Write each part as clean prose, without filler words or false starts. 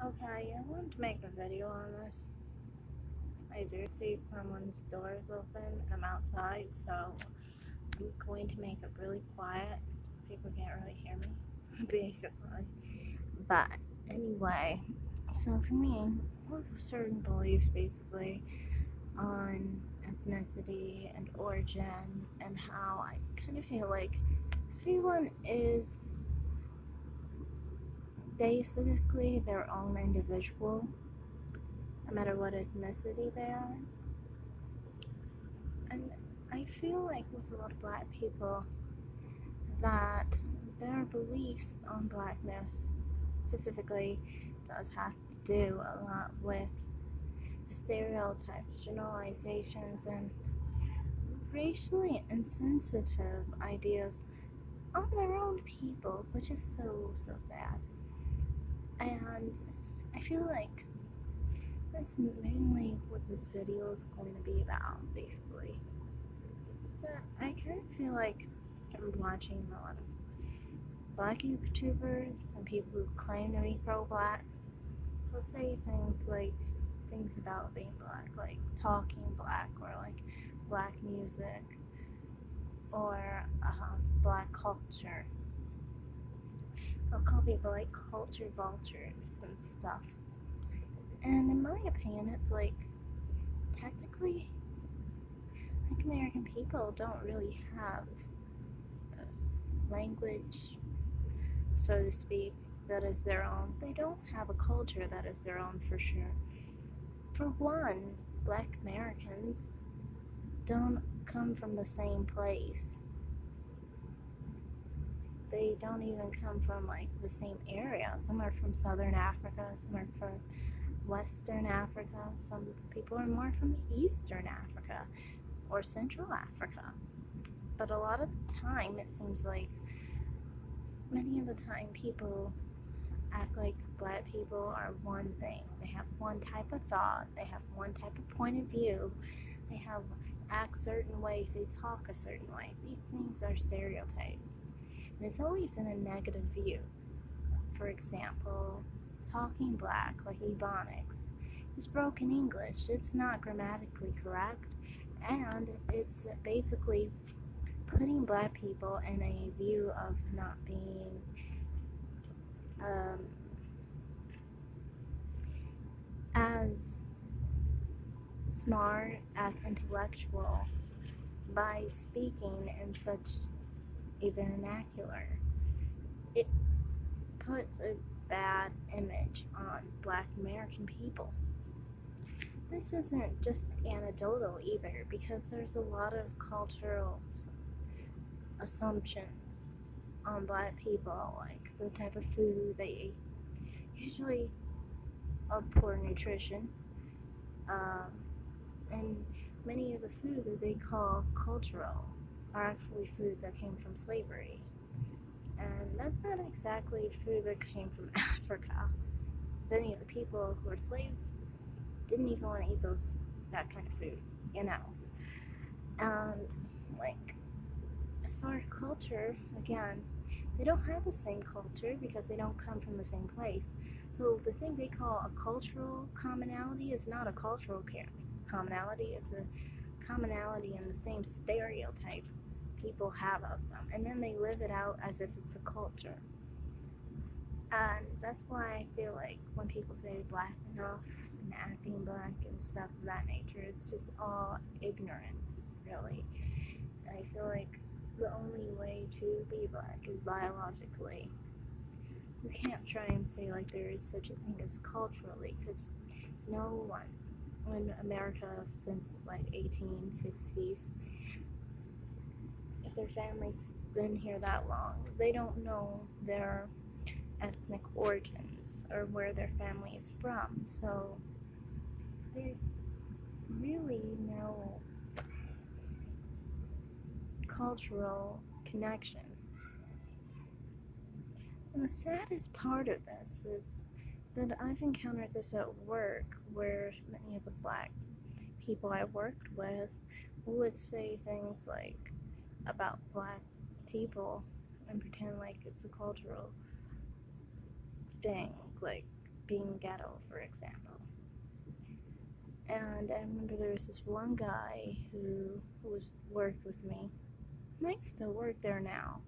Okay, I wanted to make a video on this. I do see someone's door is open. I'm outside, so I'm going to make it really quiet. People can't really hear me, basically. But anyway, so for me, I have certain beliefs basically on ethnicity and origin and how I kind of feel like everyone is basically their own individual, no matter what ethnicity they are. And I feel like with a lot of black people that their beliefs on blackness specifically does have to do a lot with stereotypes, generalizations, and racially insensitive ideas on their own people, which is so sad. And I feel like that's mainly what this video is going to be about, basically. So I kind of feel like I'm watching a lot of black YouTubers and people who claim to be pro-black will say things about being black, like talking black, or like black music, or black culture. They'll call people like culture vultures and stuff. And in my opinion, it's like technically, like American people don't really have a language, so to speak, that is their own. They don't have a culture that is their own for sure. For one, black Americans don't come from the same place. They don't even come from like the same area. Some are from Southern Africa, some are from Western Africa, some people are more from Eastern Africa or Central Africa. But a lot of the time, it seems like many of the time people act like black people are one thing. They have one type of thought, they have one type of point of view, they have act certain ways, they talk a certain way. These things are stereotypes. And it's always in a negative view. For example, talking black, like Ebonics, is broken English. It's not grammatically correct, and it's basically putting black people in a view of not being as smart, as intellectual by speaking in such a vernacular. It puts a bad image on black American people. This isn't just anecdotal either, because there's a lot of cultural assumptions on black people, like the type of food they eat, usually of poor nutrition, and many of the food that they call cultural are actually food that came from slavery. And that's not exactly food that came from Africa. Many of the people who were slaves didn't even want to eat that kind of food, you know. And like, as far as culture, again, they don't have the same culture because they don't come from the same place. So the thing they call a cultural commonality is not a cultural commonality, it's a commonality in the same stereotype people have of them. And then they live it out as if it's a culture. And that's why I feel like when people say black enough and acting black and stuff of that nature, it's just all ignorance, really. And I feel like the only way to be black is biologically. You can't try and say like there is such a thing as culturally, because no one in America since like 1860s, if their family's been here that long, they don't know their ethnic origins or where their family is from. So there's really no cultural connection. And the saddest part of this is that I've encountered this at work, where many of the black people I worked with would say things like about black people and pretend like it's a cultural thing. Like, being ghetto, for example. And I remember there was this one guy who worked with me, might still work there now,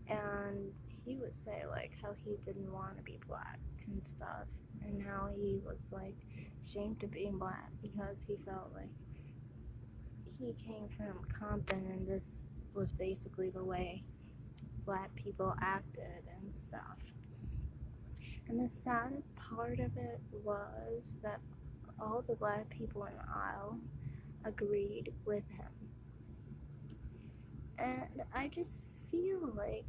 and he would say like how he didn't want to be black and stuff, and how he was like ashamed of being black because he felt like he came from Compton and this was basically the way black people acted and stuff. And the saddest part of it was that all the black people in the aisle agreed with him. And I just feel like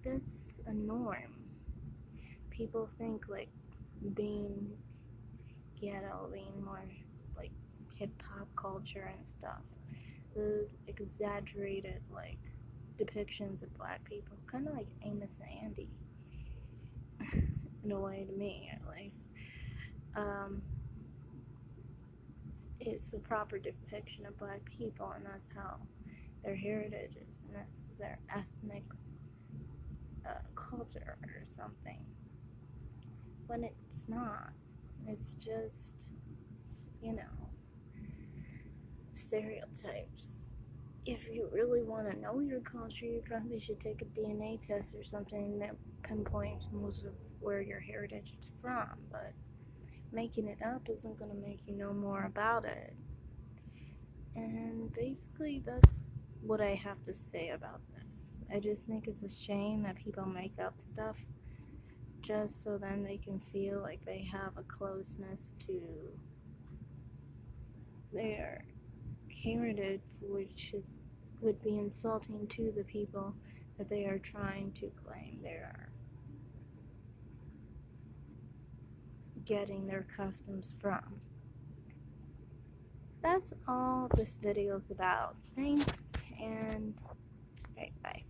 that's a norm. People think like being ghetto, being more like hip hop culture and stuff, the exaggerated like depictions of black people, kind of like Amos and Andy, in a way, to me at least. It's the proper depiction of black people, and that's how their heritage is, and that's their ethnic culture or something. When it's not, it's just, stereotypes. If you really want to know your culture, you probably should take a DNA test or something that pinpoints most of where your heritage is from, but making it up isn't going to make you know more about it. And basically, that's what I have to say about this. I just think it's a shame that people make up stuff just so then they can feel like they have a closeness to their heritage, which would be insulting to the people that they are trying to claim they are getting their customs from. That's all this video is about. Thanks, and bye.